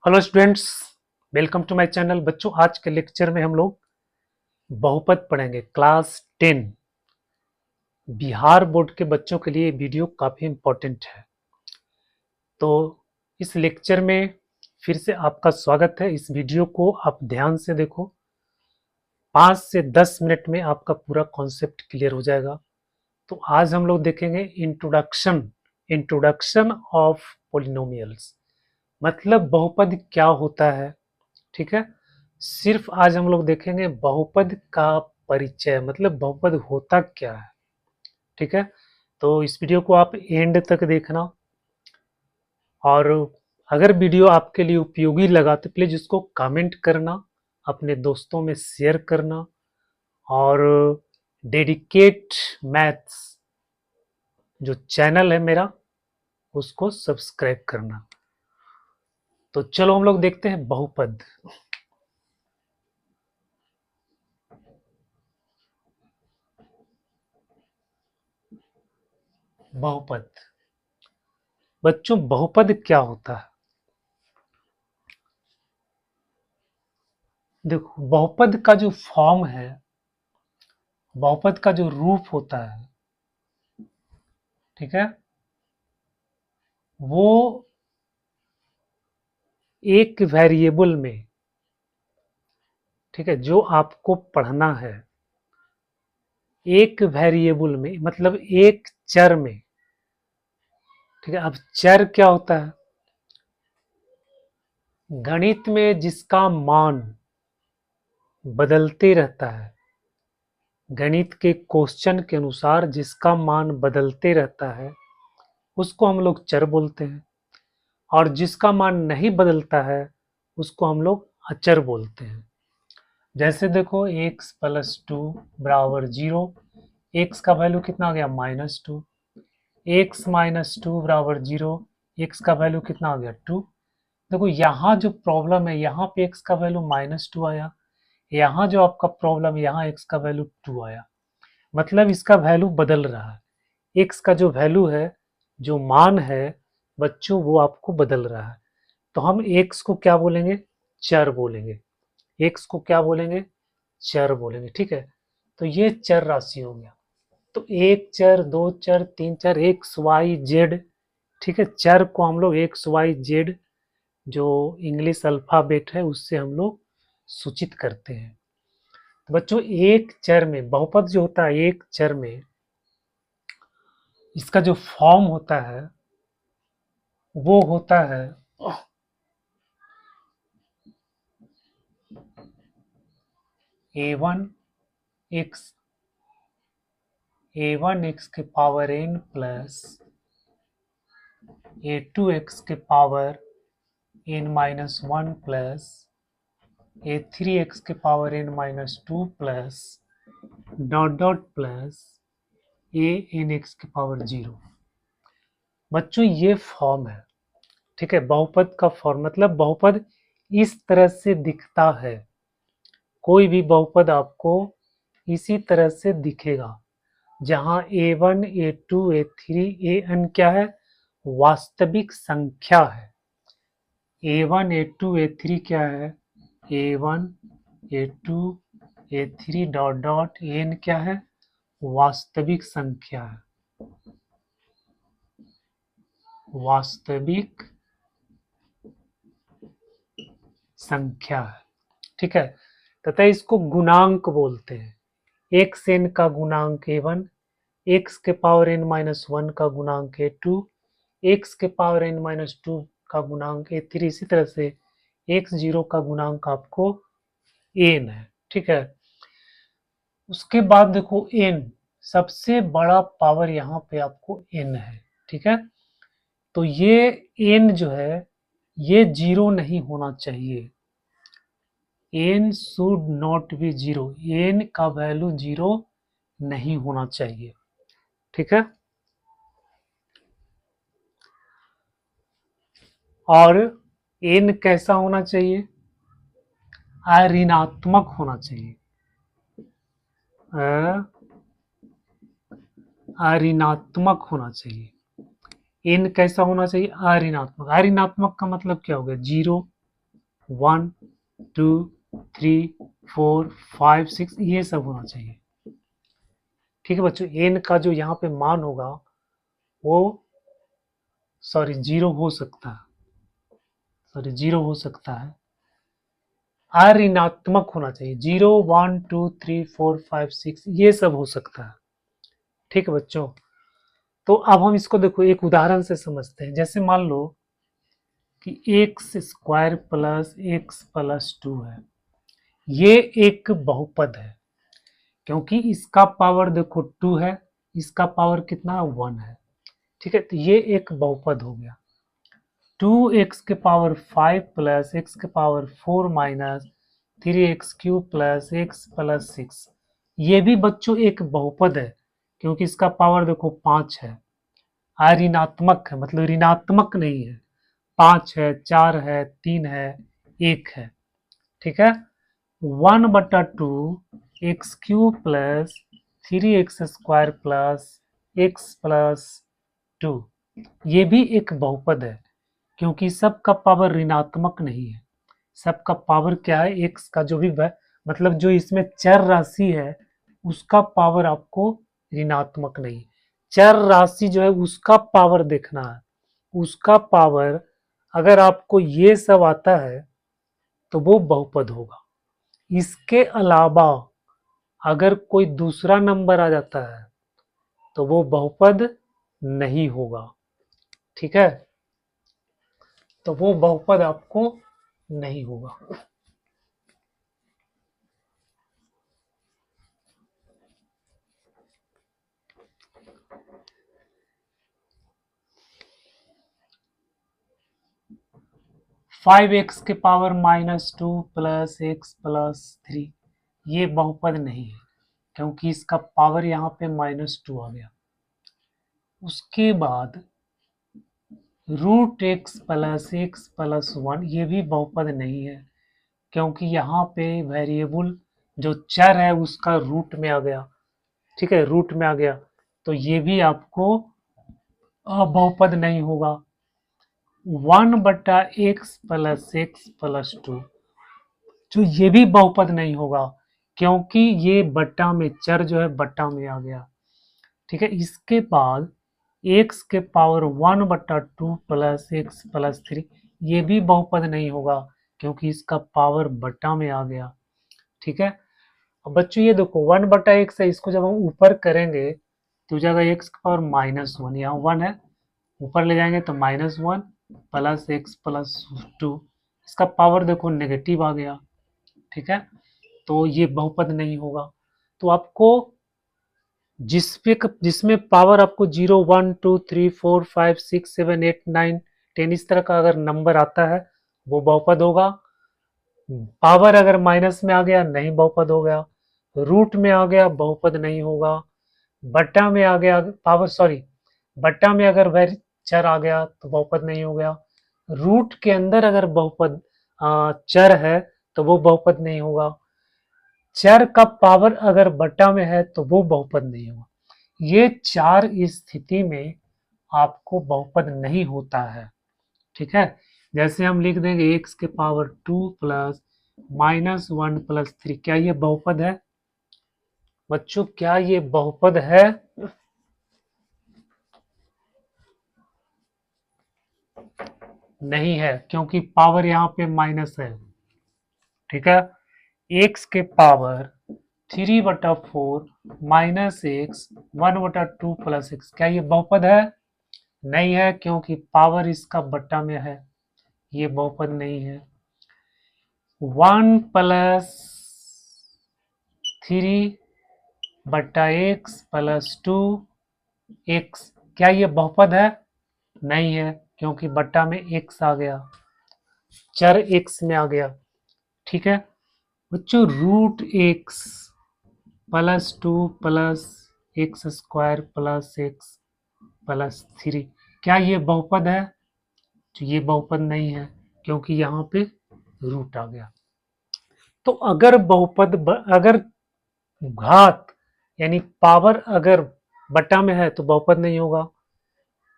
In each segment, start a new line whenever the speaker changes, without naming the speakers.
Hello students, welcome to my channel. बच्चों, आज के लेक्चर में हम लोग बहुपद पढ़ेंगे क्लास 10। बिहार बोर्ड के बच्चों के लिए वीडियो काफ़ी इम्पोर्टेंट है। तो इस लेक्चर में फिर से आपका स्वागत है। इस वीडियो को आप ध्यान से देखो, 5 से 10 मिनट में आपका पूरा कॉन्सेप्ट क्लियर हो जाएगा। तो आज हम लोग देखेंगे इंट्रोडक्शन इंट्रोडक्शन ऑफ पोलिनोमियल्स, मतलब बहुपद क्या होता है। ठीक है, सिर्फ आज हम लोग देखेंगे बहुपद का परिचय, मतलब बहुपद होता क्या है। ठीक है, तो इस वीडियो को आप एंड तक देखना, और अगर वीडियो आपके लिए उपयोगी लगा तो प्लीज़ उसको कमेंट करना, अपने दोस्तों में शेयर करना, और डेडिकेट मैथ्स जो चैनल है मेरा उसको सब्सक्राइब करना। तो चलो हम लोग देखते हैं बहुपद। बहुपद, बच्चों बहुपद क्या होता है? देखो, बहुपद का जो फॉर्म है, बहुपद का जो रूप होता है, ठीक है, वो एक वेरिएबल में, ठीक है, जो आपको पढ़ना है, एक वेरिएबल में मतलब एक चर में। ठीक है, अब चर क्या होता है? गणित में जिसका मान बदलते रहता है, गणित के क्वेश्चन के अनुसार जिसका मान बदलते रहता है, उसको हम लोग चर बोलते हैं। और जिसका मान नहीं बदलता है उसको हम लोग अचर बोलते हैं। जैसे देखो, x प्लस 2 बराबर 0, एक्स का वैल्यू कितना आ गया? -2। x माइनस 2 बराबर 0, एक्स का वैल्यू कितना आ गया? 2। देखो, यहाँ जो प्रॉब्लम है, यहाँ पे x का वैल्यू -2 आया, यहाँ जो आपका प्रॉब्लम है, यहाँ x का वैल्यू 2 आया, मतलब इसका वैल्यू बदल रहा है। x का जो वैल्यू है, जो मान है बच्चों, वो आपको बदल रहा है। तो हम x को क्या बोलेंगे? चर बोलेंगे। x को क्या बोलेंगे? चर बोलेंगे। ठीक है, तो ये चर राशि हो गया। तो एक चर, दो चर, तीन चर, एक्स वाई जेड। ठीक है, चर को हम लोग एक्स वाई जेड, जो इंग्लिश अल्फाबेट है उससे हम लोग सूचित करते हैं। तो बच्चों, एक चर में बहुपद जो होता है, एक चर में इसका जो फॉर्म होता है वो होता है a1 एक्स के power n plus a2 x के power n-1 plus a3 x के power n-2 plus dot dot plus a n x के पावर 0। बच्चों, ये फॉर्म है। ठीक है, बहुपद का फॉर्म मतलब बहुपद इस तरह से दिखता है। कोई भी बहुपद आपको इसी तरह से दिखेगा, जहां a1 a2 a3 an क्या है? वास्तविक संख्या है। a1 a2 a3 क्या है? a1 a2 a3 dot dot an क्या है? वास्तविक संख्या है। वास्तविक संख्या है। ठीक है, तथा इसको गुणांक बोलते हैं। एक्स एन का गुणांक a1, एक्स के पावर n-1 का गुणांक a2, एक्स के पावर n-2 का गुणांक a3, इसी तरह से x0 का गुणांक आपको n है। ठीक है, उसके बाद देखो n, सबसे बड़ा पावर यहाँ पे आपको n है। ठीक है, तो ये n जो है, ये 0 नहीं होना चाहिए। n should not be 0, n का वैल्यू 0 नहीं होना चाहिए। ठीक है, और n कैसा होना चाहिए? अऋणात्मक होना चाहिए। अऋणात्मक होना चाहिए। n कैसा होना चाहिए? अऋणात्मक। अऋणात्मक का मतलब क्या हो गया? 0। 1 2 3 4 5 6 ये सब होना चाहिए। ठीक है बच्चों, n का जो यहाँ पे मान होगा वो जीरो हो सकता है, जीरो हो सकता है, अऋणात्मक होना चाहिए। 0 1 2 3 4 5 6 ये सब हो सकता है। ठीक है बच्चों, तो अब हम इसको देखो एक उदाहरण से समझते हैं। जैसे मान लो कि x square plus x plus 2 है, ये एक बहुपद है क्योंकि इसका पावर देखो 2 है, इसका पावर कितना 1 है। ठीक है, तो ये एक बहुपद हो गया। 2x के पावर 5 प्लस एक्स के power 4 minus 3x cube plus x plus 6, ये भी बच्चों एक बहुपद है क्योंकि इसका पावर देखो 5 है, ऋणात्मक है, मतलब ऋणात्मक नहीं है। 5 है, 4 है, 3 है, 1 है। ठीक है, 1/2 x cube plus 3x square plus x plus 2, ये भी एक बहुपद है क्योंकि सबका पावर ऋणात्मक नहीं है। सबका पावर क्या है, एक्स का जो भी मतलब जो इसमें चर राशि है उसका पावर आपको ऋणात्मक नहीं, चर राशि जो है उसका पावर देखना है। उसका पावर अगर आपको ये सब आता है तो वो बहुपद होगा। इसके अलावा अगर कोई दूसरा नंबर आ जाता है तो वो बहुपद नहीं होगा। ठीक है, तो वो बहुपद आपको नहीं होगा। 5x के पावर -2 प्लस एक्स प्लस 3, ये बहुपद नहीं है क्योंकि इसका पावर यहाँ पे -2 आ गया। उसके बाद √x प्लस एक्स प्लस 1, ये भी बहुपद नहीं है क्योंकि यहाँ पे वेरिएबल जो चर है उसका रूट में आ गया। ठीक है, रूट में आ गया, तो ये भी आपको बहुपद नहीं होगा। 1/x प्लस एक्स प्लस 2, जो ये भी बहुपद नहीं होगा क्योंकि ये बट्टा में चर जो है बट्टा में आ गया। ठीक है, इसके बाद x के पावर 1/2 प्लस एक्स प्लस 3, ये भी बहुपद नहीं होगा क्योंकि इसका पावर बट्टा में आ गया। ठीक है, अब बच्चों ये देखो 1/x है, इसको जब हम ऊपर करेंगे तो जाएगा x का पावर -1, यहाँ 1 है, ऊपर ले जाएंगे तो -1 प्लस एक्स प्लस 2, इसका पावर देखो नेगेटिव आ गया। ठीक है, तो ये बहुपद नहीं होगा। तो आपको जिसमें पावर आपको 0 1 2 3 4 5 6 7 8 9 10 इस तरह का अगर नंबर आता है वो बहुपद होगा। पावर अगर माइनस में आ गया नहीं बहुपद हो गया, रूट में आ गया बहुपद नहीं होगा, बट्टा में आ गया पावर बट्टा में अगर वह चर आ गया तो बहुपद नहीं हो गया, रूट के अंदर अगर बहुपद चर है तो वो बहुपद नहीं होगा, चर का पावर अगर बट्टा में है तो वो बहुपद नहीं होगा। ये चार स्थिति में आपको बहुपद नहीं होता है। ठीक है, जैसे हम लिख देंगे x के पावर 2 प्लस -1 प्लस 3, क्या ये बहुपद है बच्चों? क्या ये बहुपद है? नहीं है क्योंकि पावर यहाँ पे माइनस है। ठीक है, x के power 3/4 minus x 1/2 plus x, क्या ये बहुपद है? नहीं है क्योंकि पावर इसका बट्टा में है, ये बहुपद नहीं है। 1 प्लस 3/x प्लस 2x, क्या ये बहुपद है? नहीं है क्योंकि बट्टा में x आ गया, चर x में आ गया। ठीक है बच्चों, √x plus 2 plus x square plus x plus 3, क्या ये बहुपद है? तो ये बहुपद नहीं है क्योंकि यहाँ पे रूट आ गया। तो अगर बहुपद अगर घात यानी पावर अगर बट्टा में है तो बहुपद नहीं होगा,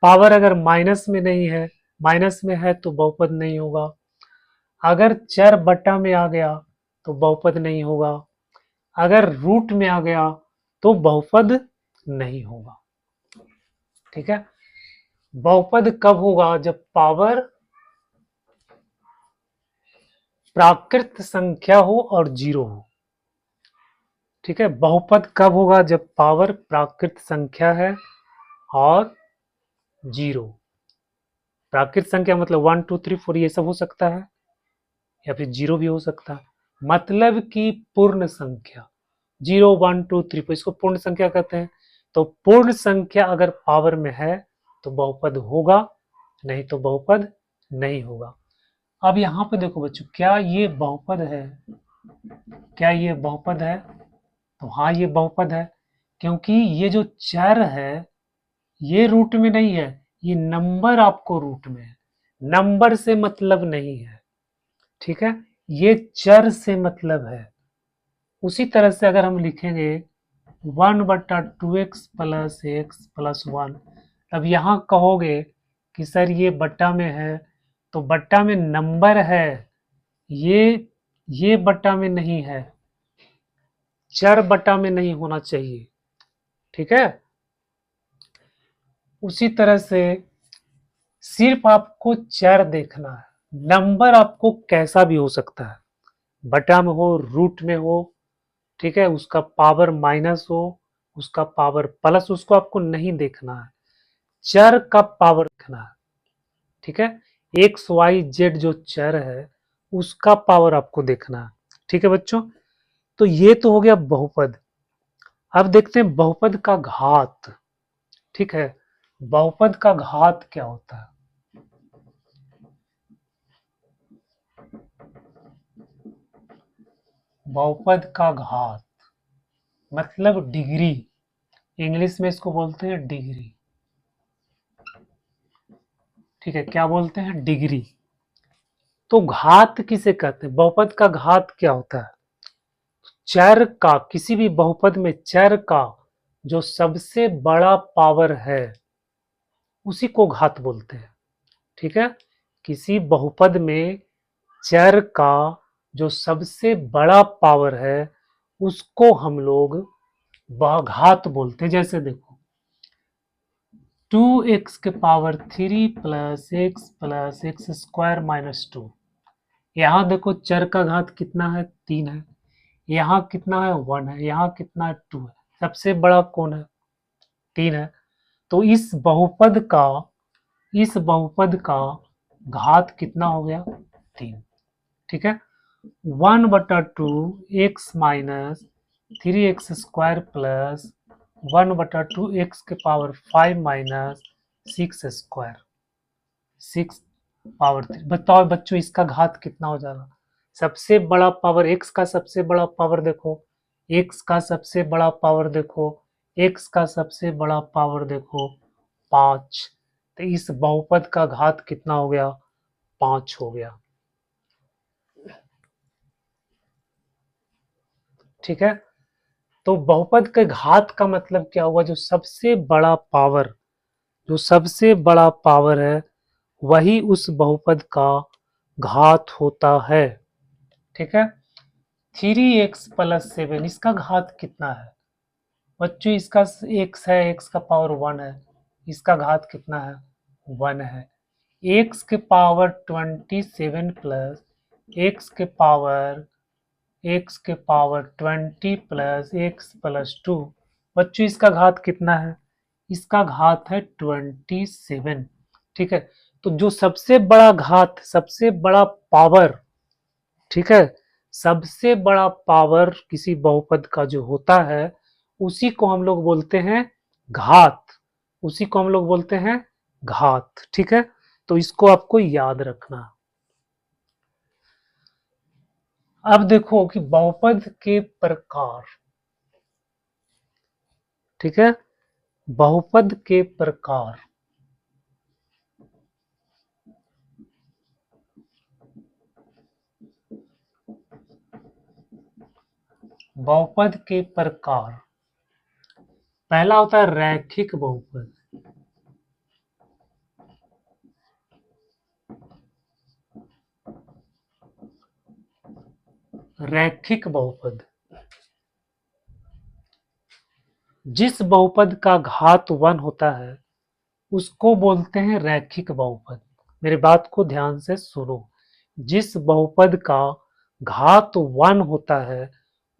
पावर अगर माइनस में नहीं है, माइनस में है तो बहुपद नहीं होगा, अगर चर बटा में आ गया तो बहुपद नहीं होगा, अगर रूट में आ गया तो बहुपद नहीं होगा। ठीक है, बहुपद कब होगा? जब पावर प्राकृत संख्या हो और जीरो हो। ठीक है, बहुपद कब होगा? जब पावर प्राकृत संख्या है और जीरो। प्राकृत संख्या मतलब 1 2 3 4 ये सब हो सकता है, या फिर जीरो भी हो सकता है। मतलब कि पूर्ण संख्या 0 1 2 3 इसको पूर्ण संख्या कहते हैं। तो पूर्ण संख्या अगर पावर में है तो बहुपद होगा, नहीं तो बहुपद नहीं होगा। अब यहाँ पे देखो बच्चों, क्या ये बहुपद है? क्या ये बहुपद है? तो हाँ, ये बहुपद है, क्योंकि ये जो चर है ये रूट में नहीं है, ये नंबर आपको रूट में है। नंबर से मतलब नहीं है। ठीक है, ये चर से मतलब है। उसी तरह से अगर हम लिखेंगे 1/2x + x+1, अब यहाँ कहोगे कि सर ये बट्टा में है, तो बट्टा में नंबर है, ये बट्टा में नहीं है, चर बट्टा में नहीं होना चाहिए। ठीक है, उसी तरह से सिर्फ आपको चर देखना है, नंबर आपको कैसा भी हो सकता है, बटा में हो, रूट में हो। ठीक है, उसका पावर माइनस हो, उसका पावर प्लस, उसको आपको नहीं देखना है, चर का पावर देखना है। ठीक है, एक्स वाई जेड जो चर है उसका पावर आपको देखना है। ठीक है बच्चों, तो ये तो हो गया बहुपद। अब देखते हैं बहुपद का घात। ठीक है, बहुपद का घात क्या होता है? बहुपद का घात मतलब डिग्री, इंग्लिश में इसको बोलते हैं डिग्री। ठीक है, क्या बोलते हैं? डिग्री। तो घात किसे कहते हैं? बहुपद का घात क्या होता है? चर का, किसी भी बहुपद में चर का जो सबसे बड़ा पावर है उसी को घात बोलते हैं। ठीक है, किसी बहुपद में चर का जो सबसे बड़ा पावर है उसको हम लोग घात बोलते हैं। जैसे देखो 2x³ +x + x² - 2, यहाँ देखो चर का घात कितना है? 3 है। यहाँ कितना है? 1 है। यहाँ कितना है? 2 है। सबसे बड़ा कौन है? 3 है। तो इस बहुपद का घात कितना हो गया? 3। ठीक है, 1/2 x - 3x² + 1/2 x⁵ (6 पावर 3)। बताओ बच्चों, इसका घात कितना हो जाएगा? सबसे बड़ा पावर x का सबसे बड़ा पावर देखो, x का सबसे बड़ा पावर देखो, x का सबसे बड़ा पावर देखो 5। तो इस बहुपद का घात कितना हो गया? 5 हो गया। ठीक है, तो बहुपद के घात का मतलब क्या हुआ? जो सबसे बड़ा पावर है वही उस बहुपद का घात होता है। ठीक है, 3x + 7 इसका घात कितना है? बच्चों इसका x है, x का पावर 1 है, इसका घात कितना है? 1 है। x⁻27 plus x⁻20 plus x + 2। बच्चों इसका घात कितना है? इसका घात है 27। ठीक है, तो जो सबसे बड़ा घात, सबसे बड़ा पावर, ठीक है, सबसे बड़ा पावर किसी बहुपद का जो होता है उसी को हम लोग बोलते हैं घात। उसी को हम लोग बोलते हैं घात। ठीक है, तो इसको आपको याद रखना। अब देखो कि बहुपद के प्रकार। ठीक है, बहुपद के प्रकार। बहुपद के प्रकार, पहला होता है रैखिक बहुपद। रैखिक बहुपद। जिस बहुपद का घात 1 होता है उसको बोलते हैं रैखिक बहुपद। मेरी बात को ध्यान से सुनो। जिस बहुपद का घात 1 होता है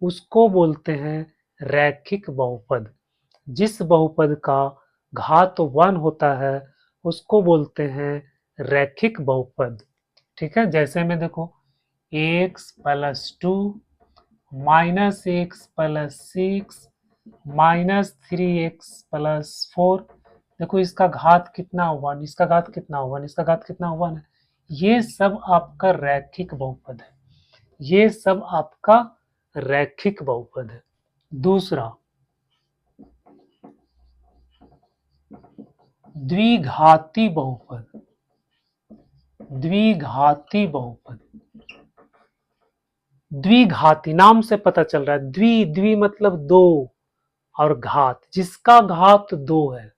उसको बोलते हैं रैखिक बहुपद। जिस बहुपद का घात 1 होता है उसको बोलते हैं रैखिक बहुपद। ठीक है, जैसे में देखो x plus 2 minus x plus 6 minus 3x+4। देखो इसका घात कितना हुआ, इसका घात कितना हुआ, इसका घात कितना हुआ ना। ये सब आपका रैखिक बहुपद है। ये सब आपका रैखिक बहुपद है। दूसरा द्विघाती बहुपद। द्विघाती बहुपद, द्विघाती नाम से पता चल रहा है। द्वि द्वि मतलब दो और घात, जिसका घात 2 है।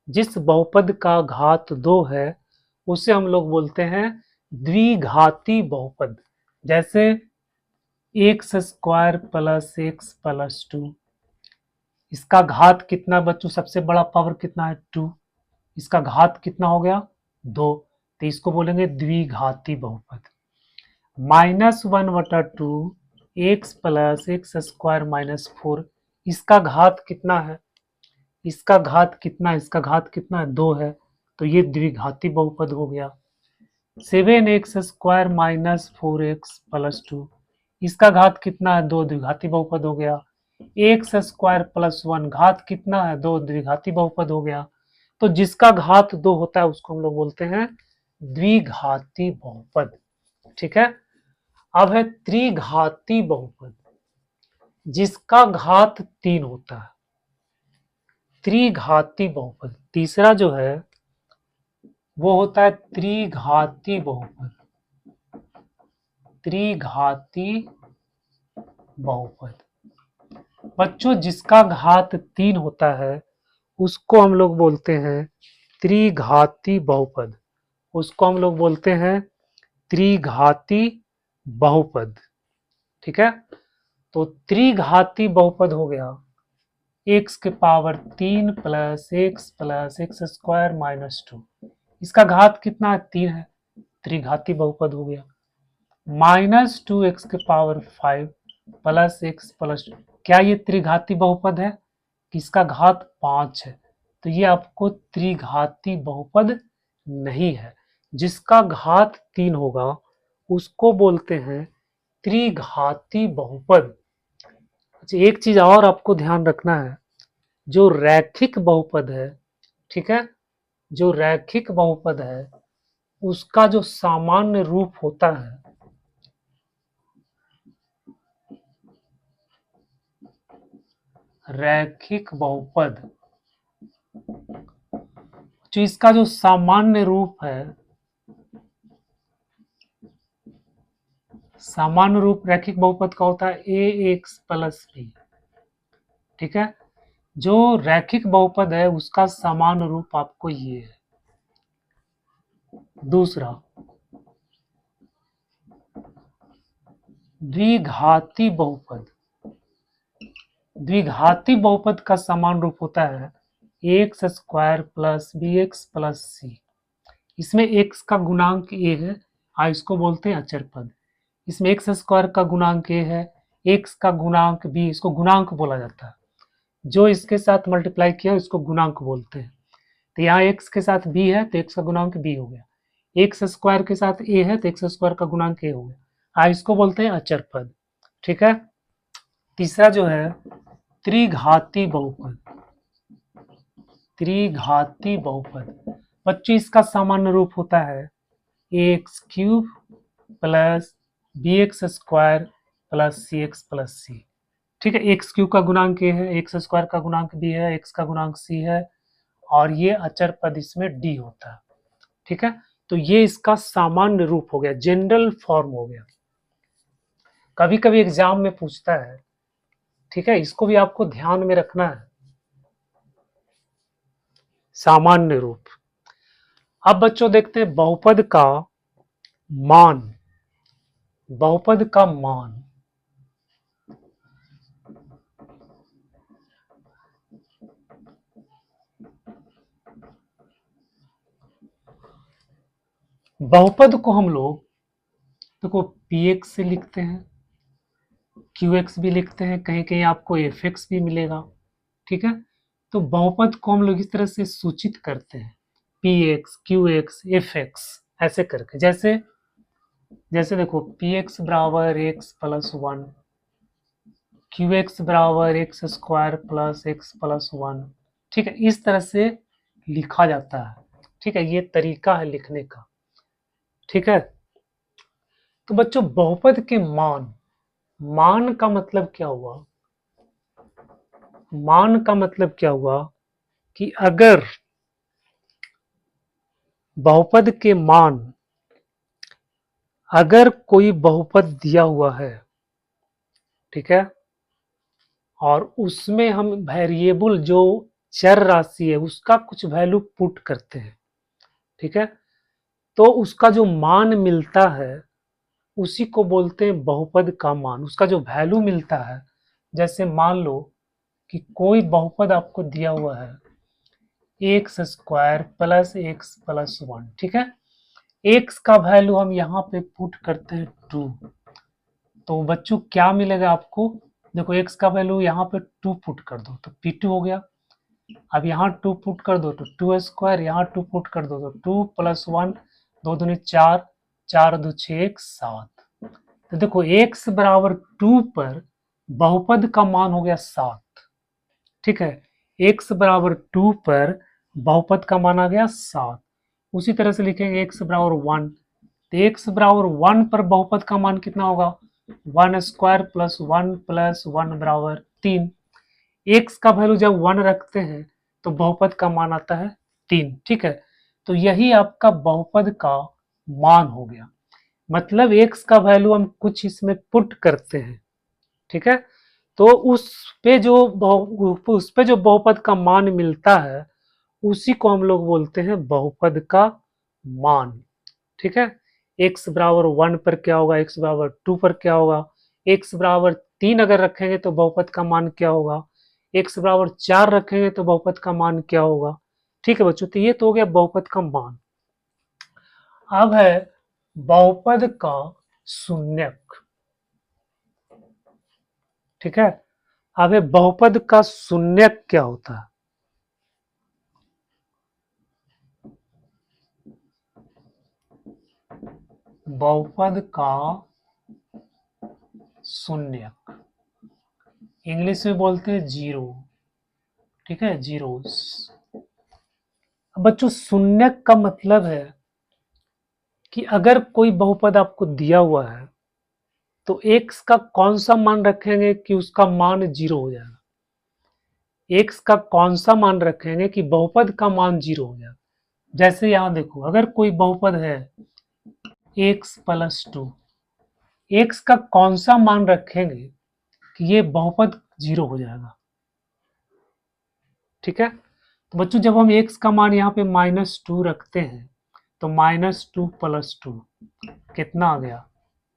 जिस बहुपद का घात 2 है उसे हम लोग बोलते हैं द्विघाती बहुपद। जैसे x square plus x plus 2, इसका घात कितना बच्चों, सबसे बड़ा पावर कितना है 2, इसका घात कितना हो गया 2, तो इसको बोलेंगे द्विघाती बहुपद। -1/2 x plus x square minus 4, इसका घात कितना है, इसका घात कितना है, इसका घात कितना है 2 है, तो ये द्विघाती बहुपद हो गया। 7x² माइनस 4x प्लस 2, इसका घात कितना है 2, द्विघाती बहुपद हो गया। x² प्लस 1, घात कितना है 2, द्विघाती बहुपद हो गया। तो जिसका घात 2 होता है उसको हम लोग बोलते हैं द्विघाती बहुपद। ठीक है, अब है त्रिघाती बहुपद, जिसका घात 3 होता है। त्रिघाती बहुपद तीसरा जो है वो होता है त्रिघाती बहुपद। त्रिघाती बहुपद बच्चों, जिसका घात 3 होता है उसको हम लोग बोलते हैं त्रिघाती बहुपद। उसको हम लोग बोलते हैं त्रिघाती बहुपद। ठीक है, तो त्रिघाती बहुपद हो गया x के power 3 plus x square minus 2, इसका घात कितना है 3 है, त्रिघाती बहुपद हो गया। -2x के पावर 5 प्लस एक्स प्लस, क्या ये त्रिघाती बहुपद है, किसका घात 5 है, तो ये आपको त्रिघाती बहुपद नहीं है। जिसका घात 3 होगा उसको बोलते हैं त्रिघाती बहुपद। अच्छा, एक चीज और आपको ध्यान रखना है, जो रैखिक बहुपद है, ठीक है, जो रैखिक बहुपद है उसका जो सामान्य रूप होता है, रैखिक बहुपद, जो इसका जो सामान्य रूप है, सामान्य रूप रैखिक बहुपद का होता है ax प्लस b। ठीक है, जो रैखिक बहुपद है उसका सामान्य रूप आपको ये है। दूसरा द्विघाती बहुपद। द्विघाती बहुपद का समान रूप होता है x² plus bx plus c। इसमें x का गुणांक a है, इसको बोलते हैं अचर पद। इसमें x² का गुणांक a है, x का गुणांक b, इसको गुणांक बोला जाता है। जो इसके साथ मल्टीप्लाई किया इसको गुणांक बोलते हैं। तो यहाँ x के साथ b है तो x का गुणांक b हो गया, x² के साथ a है तो x² का गुणांक a हो गया, इसको बोलते हैं अचर पद। ठीक है, तीसरा जो है त्रिघाती बहुपद। त्रिघाती बहुपद बच्चों, इसका सामान्य रूप होता है ax³ plus bx² plus cx plus c। ठीक है, x³ का गुणांक a है, x² का गुणांक b है, x का गुणांक c है, और ये अचर पद इसमें d होता है। ठीक है, तो ये इसका सामान्य रूप हो गया, जनरल फॉर्म हो गया। कभी कभी एग्जाम में पूछता है, ठीक है, इसको भी आपको ध्यान में रखना है, सामान्य रूप। अब बच्चों देखते हैं बहुपद का मान। बहुपद का मान बहुपद को हम लोग देखो px से लिखते हैं, qx भी लिखते हैं, कहीं कहीं आपको fx भी मिलेगा। ठीक है, तो बहुपद को हम लोग इस तरह से सूचित करते हैं px qx fx ऐसे करके। जैसे जैसे देखो px बराबर x प्लस वन, qx बराबर x square plus x plus one. ठीक है, इस तरह से लिखा जाता है। ठीक है, ये तरीका है लिखने का। ठीक है, तो बच्चों बहुपद के मान, मान का मतलब क्या हुआ? मान का मतलब क्या हुआ कि अगर बहुपद के मान, अगर कोई बहुपद दिया हुआ है, ठीक है, और उसमें हम वेरिएबल जो चर राशि है उसका कुछ वैल्यू पुट करते हैं, ठीक है, तो उसका जो मान मिलता है उसी को बोलते हैं बहुपद का मान, उसका जो वैल्यू मिलता है। जैसे मान लो कि कोई बहुपद आपको दिया हुआ है x square plus x plus one. ठीक है, एक्स का वैल्यू हम यहाँ पे पुट करते हैं 2, तो बच्चों क्या मिलेगा आपको? देखो एक्स का वैल्यू यहाँ पे 2 पुट कर दो तो P2 हो गया। अब यहाँ 2 पुट कर दो तो 2 स्क्वायर, यहाँ 2 पुट कर दो तो 2 प्लस 1, 2 दूनी 4, 4 दो 6 1 7। तो देखो x बराबर 2 पर बहुपद का मान हो गया 7। ठीक है, x बराबर 2 पर बहुपद का मान आ गया 7। उसी तरह से लिखेंगे x बराबर 1, तो x बराबर 1 पर बहुपद का मान कितना होगा? 1 स्क्वायर प्लस 1 बराबर 3। x का वैल्यू जब 1 रखते हैं तो बहुपद का मान आता है 3। ठीक है, तो यही आपका बहुपद का मान हो गया। मतलब x का वैल्यू हम कुछ इसमें पुट करते हैं, ठीक है, तो उस पे जो बहुपद का मान मिलता है उसी को हम लोग बोलते हैं बहुपद का मान। ठीक है, x बराबर 1 पर क्या होगा, x बराबर 2 पर क्या होगा, x बराबर 3 अगर रखेंगे तो बहुपद का मान क्या होगा, x बराबर 4 रखेंगे तो बहुपद का मान क्या होगा। ठीक है बच्चों, तो ये तो हो गया बहुपद का मान। अब है बहुपद का शून्यक। ठीक है, अब है बहुपद का शून्यक क्या होता है? बहुपद का शून्यक इंग्लिश में बोलते हैं जीरो। ठीक है, जीरोस। बच्चों शून्यक का मतलब है कि अगर कोई बहुपद आपको दिया हुआ है तो x का कौन सा मान रखेंगे कि उसका मान जीरो हो जाएगा, x का कौन सा मान रखेंगे कि बहुपद का मान जीरो हो जाएगा। जैसे यहां देखो, अगर कोई बहुपद है x प्लस 2, x का कौन सा मान रखेंगे कि ये बहुपद जीरो हो जाएगा। ठीक है, तो बच्चों जब हम x का मान यहाँ पे -2 रखते हैं तो -2 प्लस 2 कितना आ गया?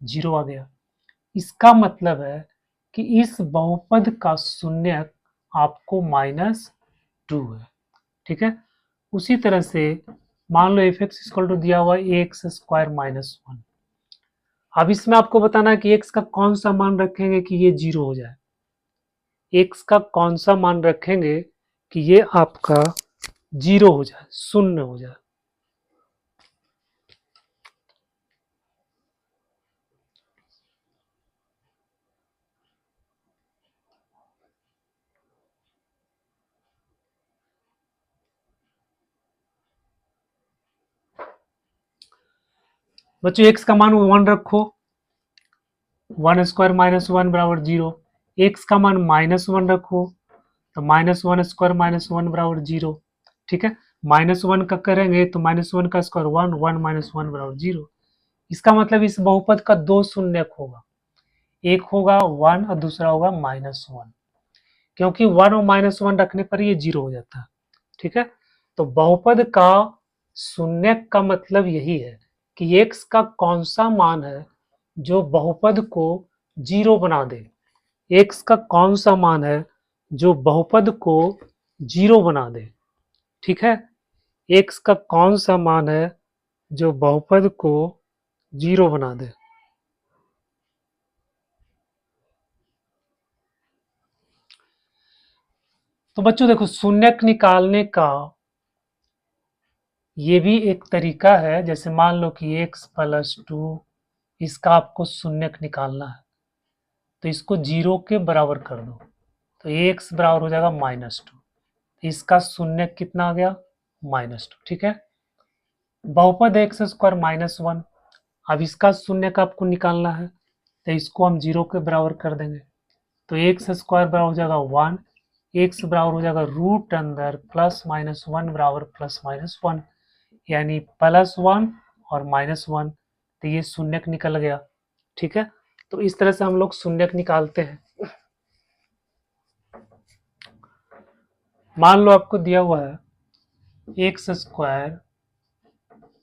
जीरो आ गया। इसका मतलब है कि इस बहुपद का शून्यक आपको -2 है। ठीक है, उसी तरह से मान लो एफ एक्स इक्वल टू दिया हुआ एक्स स्क्वायर -1। अब इसमें आपको बताना है कि एक्स का कौन सा मान रखेंगे कि ये जीरो हो जाए, एक्स का कौन सा मान रखेंगे कि ये आपका जीरो हो जाए, शून्य हो जाए। बच्चों एक्स का मान 1 रखो, 1 स्क्वायर -1 बराबर 0। एक्स का मान -1 रखो तो -1 स्क्वायर -1 बराबर 0। ठीक है, -1 का करेंगे तो -1 का स्क्वायर 1, 1 -1 बराबर 0। इसका मतलब इस बहुपद का दो शून्यक होगा, एक होगा 1 और दूसरा होगा -1, क्योंकि 1 और -1 रखने पर ये जीरो हो जाता है। ठीक है, तो बहुपद का शून्यक का मतलब यही है कि x का कौन सा मान है जो बहुपद को जीरो बना दे। x का कौन सा मान है जो बहुपद को जीरो बना दे? ठीक है, x का कौन सा मान है जो बहुपद को जीरो बना दे? तो बच्चों देखो, शून्यक निकालने का ये भी एक तरीका है। जैसे मान लो कि x प्लस 2, इसका आपको शून्यक निकालना है, तो इसको जीरो के बराबर कर दो, तो x बराबर हो जाएगा -2। इसका शून्यक कितना आ गया? -2। ठीक है, बहुपद एक्स स्क्वायर -1। अब इसका शून्यक आपको निकालना है, तो इसको हम जीरो के बराबर कर देंगे, तो एक्स स्क्वायर बराबर हो जाएगा 1, एक्स बराबर हो जाएगा रूट अंदर +-1 बराबर +-1, यानी +1 और -1, तो ये शून्यक निकल गया। ठीक है, तो इस तरह से हम लोग शून्यक निकालते हैं। मान लो आपको दिया हुआ है x square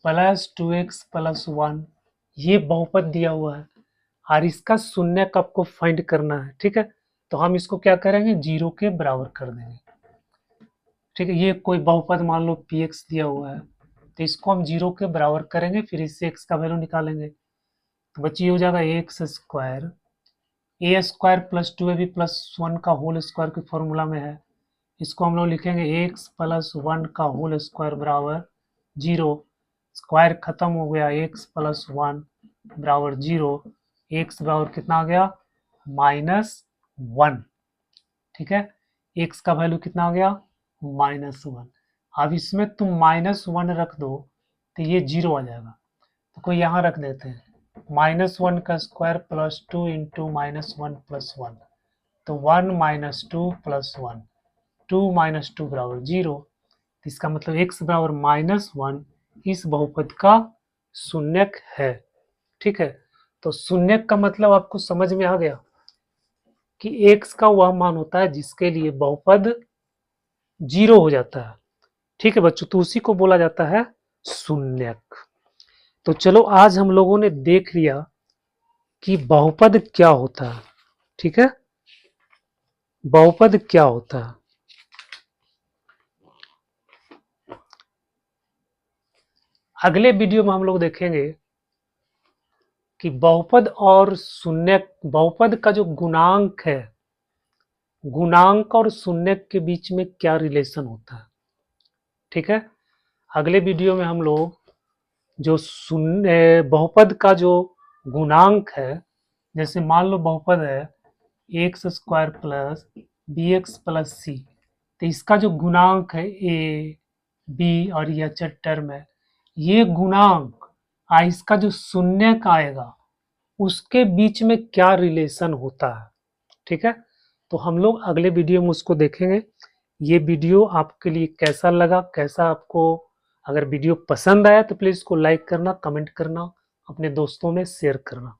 plus 2x plus 1, ये बहुपद दिया हुआ है और इसका शून्यक आपको फाइंड करना है। ठीक है, तो हम इसको क्या करेंगे? जीरो के बराबर कर देंगे। ठीक है, ये कोई बहुपद मान लो px दिया हुआ है, तो इसको हम जीरो के बराबर करेंगे, फिर इससे x का वैल्यू निकालेंगे। तो बच्ची हो जाएगा एक्स स्क्वायर ए स्क्वायर प्लस 2ab प्लस 1 का होल स्क्वायर के फॉर्मूला में है, इसको हम लोग लिखेंगे एक्स प्लस 1 का होल स्क्वायर बराबर जीरो। स्क्वायर खत्म हो गया, एक्स प्लस 1 बराबर जीरो, एक्स बराबर कितना आ गया? -1। ठीक है, एक्स का वैल्यू कितना आ गया? -1। अब इसमें तुम -1 रख दो तो ये जीरो आ जाएगा, तो कोई यहाँ रख देते हैं, -1 का स्क्वायर प्लस 2 इंटू -1 प्लस 1, तो 1 - 2 प्लस 1, 2 - 2 बराबर जीरो। इसका मतलब x बराबर -1 इस बहुपद का शून्यक है। ठीक है, तो शून्यक का मतलब आपको समझ में आ गया कि x का वह मान होता है जिसके लिए बहुपद जीरो हो जाता है। ठीक है बच्चों, तो उसी को बोला जाता है शून्यक। तो चलो, आज हम लोगों ने देख लिया कि बहुपद क्या होता है। ठीक है, बहुपद क्या होता है। अगले वीडियो में हम लोग देखेंगे कि बहुपद और शून्यक, बहुपद का जो गुणांक है, गुणांक और शून्यक के बीच में क्या रिलेशन होता है। ठीक है, अगले वीडियो में हम लोग जो शून्य बहुपद का जो गुणांक है, जैसे मान लो बहुपद है x square plus b x plus c, तो इसका जो गुणांक है ए बी और यह टर्म है, ये गुणांक इसका जो शून्यक आएगा उसके बीच में क्या रिलेशन होता है। ठीक है, तो हम लोग अगले वीडियो में उसको देखेंगे। ये वीडियो आपके लिए कैसा लगा, कैसा आपको, अगर वीडियो पसंद आया तो प्लीज़ इसको लाइक करना, कमेंट करना, अपने दोस्तों में शेयर करना।